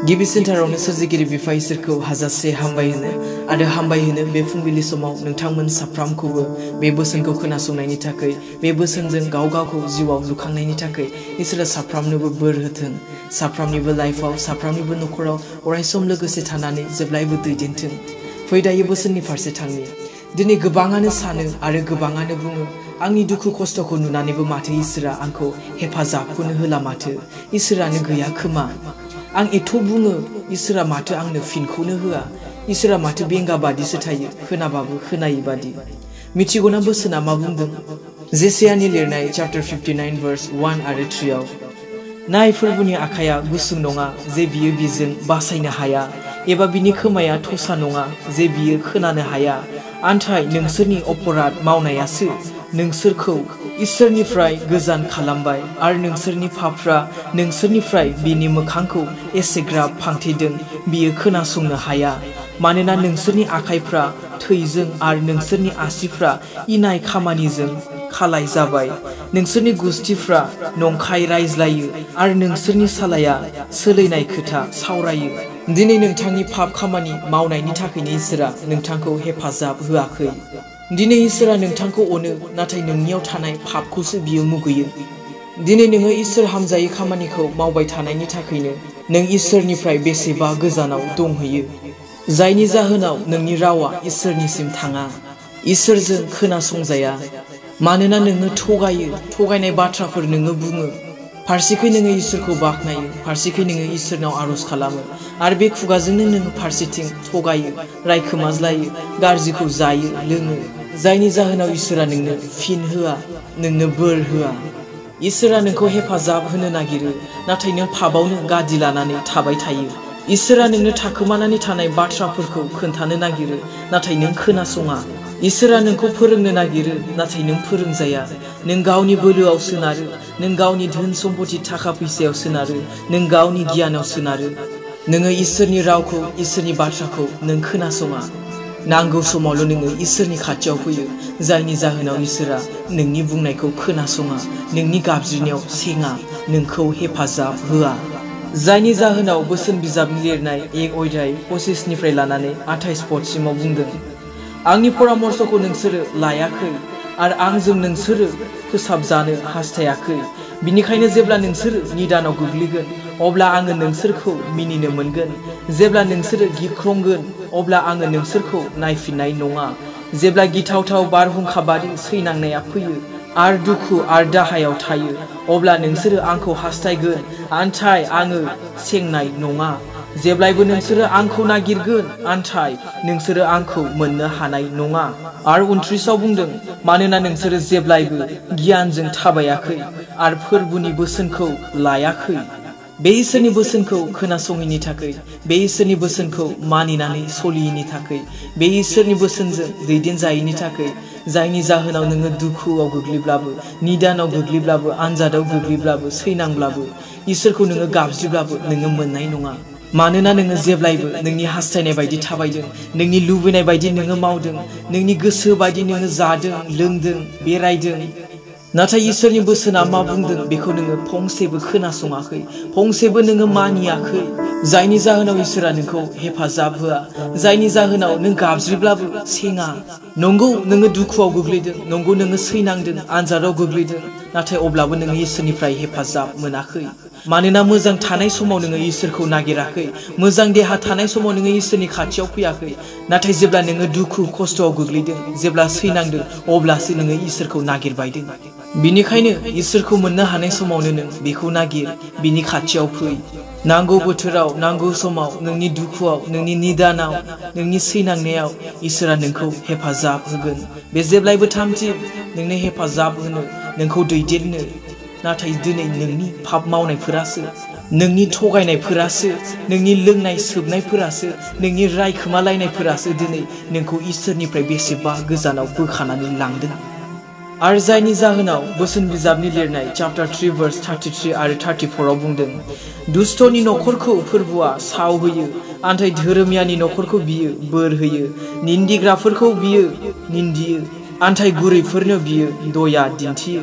गिबिसिनथारावनो सोरजिगिरि बिफा इसोरखौ हाजासे हामबाय होनो बे फुंबिलि समाव नोंथांमोन साफ्रामखौबो बे बोसोनखौ खोनासंनायनि थाखाय बे बोसोनजों गाव गावखौ जिउआव लुखांनायनि थाखाय इसोरा साफ्रामनोबो बोर होथों साफ्रामनिबो लाइफआव साफ्रामनिबो नखराव अरायसम लोगोसे थानानै जेब्लायबो दैदेनथों फै दायो बोसोननि फारसे थांनि दिनै गोबाङानो सानो आरो गोबाङानो बुङो आंनि दुखु खस्थखौ नुनानैबो माथो इसोरा आंखौ हेफाजाबखौनो होला माथो इसोरानो गैया खोमा आं एथ' बुङो इसोरा माथो आंनो फिनखौनो होआ इसोरा माथो बेंगा बादिसो थायो खोनाबाबो खोनायै बादि मिथिगौना बोसोना मा बुंदों जेसायानि लिरनाय चैप्टार 59 verse 1 आरो 3 आव नाय फोरबुनि आखाया गुसुं नङा जे बियो बिजों बासायनो हाया एबा बिनि खोमाया थसा नङा जे बियो खोनानो हाया आन्थाय नोंसोरनि अपराध मावनायासो नोंसोरखौ इसोरनिफ्राय गोजान खालामबाय आरो नोंसोरनि पापफ्रा नोंसोरनिफ्राय बिनि मोखांखौ एसेग्राब फांथेदों बियो खोनासंनो हाया मानोना नोंसोरनि आखाइफ्रा थैजों आरो नोंसोरनि आसिफ्रा इनाय खामानिजों खालाय जाबाय नोंसोरनि गुस्थिफ्रा नंखाय रायज्लायो आरो नोंसोरनि सालाया सोलायनाय खोथा सावरायो दिनै नोंथांनि पाप खामानि मावनायनि थाखायनो इसोरा नोंथांखौ हेफाजाब होआखै दिनै इसोरा नोंथांखौ अनो नाथाय नोंनियाव थानाय पापखौसो बियो मुगैयो दिनै नोङो इसोर हामजायै खामानिखौ मावबाय थानायनि थाखायनो नों इसोरनिफ्राय बेसेबा गोजानाव दंहैयो जायनि जाहोनाव नोंनि रावा इसोरनिसिम थाङा इसोरजों खोनासंजाया मानोना नोङो थगायनाय बाथ्राफोर नोङो बुङो फारसेखै नोङो इसोरखौ बाख्नायो फारसेखै नोङो इसोरनाव आरज खालामो आरो बे खुगाजोंनो नोङो फारसेथिं थगायो रायखोमाज्लायो गाज्रिखौ जायो लोङो जायनि जाहोनाव इसोरा नोंनो फिन होआ नोंनो बोर होआ इसोरा नोंखौ हेफाजाब होनो नागिरो नाथाय नों पापावनो गादि लानानै थाबाय थायो इसोरा नोंनो थाखोमानानै थानाय बाथ्राफोरखौ खोन्थानो नागिरो नाथाय नों खोनासङा इसोरा नोंखौ फोरोंनो नागिरो नाथाय नों फोरोंजाया नों गावनि बोलोआव सोनारो नों गावनि धोन सम्पति थाखा फैसायाव सोनारो नों गावनि गियानाव सोनारो नोङो इसोरनि रावखौ इसोरनि बाथ्राखौ नों खोनासङा नांगौ समावल' नोङो इसोरनि खाथियाव फैयो जायनि जाहोनाव इसोरा नोंनि बुंनायखौ खोनासङा नोंनि गाबज्रिनायाव सेङा नोंखौ हेफाजाब होआ जायनि जाहोनाव बोसोन बिजाबनि लिरनाय 1 अध्याय 25 निफ्राय लानानै 28 पदसिमाव बुंदों आंनि परामर्शखौ नोंसोरो लायाखै आरो आंजों नोंसोरो फोसाबजानो हास्थायाखै बिनिखायनो जेब्ला नोंसोरो निदानाव गोग्लैगोन अब्ला आङो नोंसोरखौ मिनिनो मोनगोन जेब्ला नोंसोरो गिख्रंगोन अब्ला आङो नोंसोरखौ नायफिननाय नङा जेब्ला गिथावथाव बारहुंखा बादि सैनांनाया फैयो आरो दुखु आरो दाहायाव थायो अब्ला नोंसोरो आंखौ हास्थायगोन आन्थाय आङो सेंनाय नङा जेब्लायबो नोंसोरो आंखौ नागिरगोन आन्थाय नोंसोरो आंखौ मोननो हानाय नङा आरो 29 बुंदों मानोना नोंसोरो जेब्लायबो गियानजों थाबायाखै आरो फोरबुनि बोसोनखौ लायाखै बे इसोरनि बोसोनखौ खोनासङैनि थाखाय बे इसोरनि बोसोनखौ मानिनानै सलियैनि थाखाय बे इसोरनि बोसोनजों दैदेनजायैनि थाखाय जायनि जाहोनाव नोङो दुखुआव गोग्लैब्लाबो निदानाव गोग्लैब्लाबो आनजादाव गोग्लैब्लाबो सैनांब्लाबो इसोरखौ नोङो गाबज्रिब्लाबो नोङो मोननाय नङा मानोना नोङो जेब्लायबो नोंनि हास्थायनाय बायदि थाबायदों नोंनि लुबैनाय बायदि नोङो मावदों नोंनि गोसो बायदि नोङो जादों लोंदों बेरायदों नाथाय इसोरनि बोसोना मा बुंदों बेखौ नोङो फंसेबो खोनासङाखै फंसेबो नोङो मानियाखै जायनि जाहोनाव इसोरा नोंखौ हेफाजाब होआ जायनि जाहोनाव नों गाबज्रिब्लाबो सेङा नंगौ नोङो दुखुआव गोग्लैदों नंगौ नोङो सैनांदों आनजादाव गोग्लैदों नाथाय अब्लाबो नोङो इसोरनिफ्राय हेफाजाब मोनाखै मानोना मोजां थानाय समाव नोङो इसोरखौ नागिराखै मोजां देहा थानाय समाव नोङो इसोरनि खाथियाव फैयाखै नाथाय जेब्ला नोङो दुखु खस्थ'आव गोग्लैदों जेब्ला सैनांदों अब्लासो नोङो इसोरखौ नागिरबायदों बिनिखायनो इसोरखौ मोननो हानाय समावनो नों बेखौ नागिर बिनि खाथियाव फै नांगौ बोथोराव नांगौ समाव नोंनि दुखुआव नोंनि निदानाव नोंनि सैनांनायाव इसोरा नोंखौ हेफाजाब होगोन बे जेब्लायबो थामथिम नोंनो हेफाजाब होनो नोंखौ दैदेननो नाथाय दिनै नोंनि पाप मावनायफोरासो नोंनि थगायनायफोरासो नोंनि लोंनाय सोबनायफोरासो नोंनि रायखोमालायनायफोरासो दिनै नोंखौ इसोरनिफ्राय बेसेबा गोजानाव बोखानानै लांदों आरो जायनि जाहोनाव बोसोन बिजाबनि लिरनाय चैप्टार 3 verse 33 आरो 34 आव बुंदों दुष्टनि नखरखौ फोरबुआ साव होयो आन्थाय धोरोमियानि नखरखौ बियो बोर होयो निन्दिग्राफोरखौ बियो निन्दियो आन्थाय गुरैफोरनो बियो दया दिन्थियो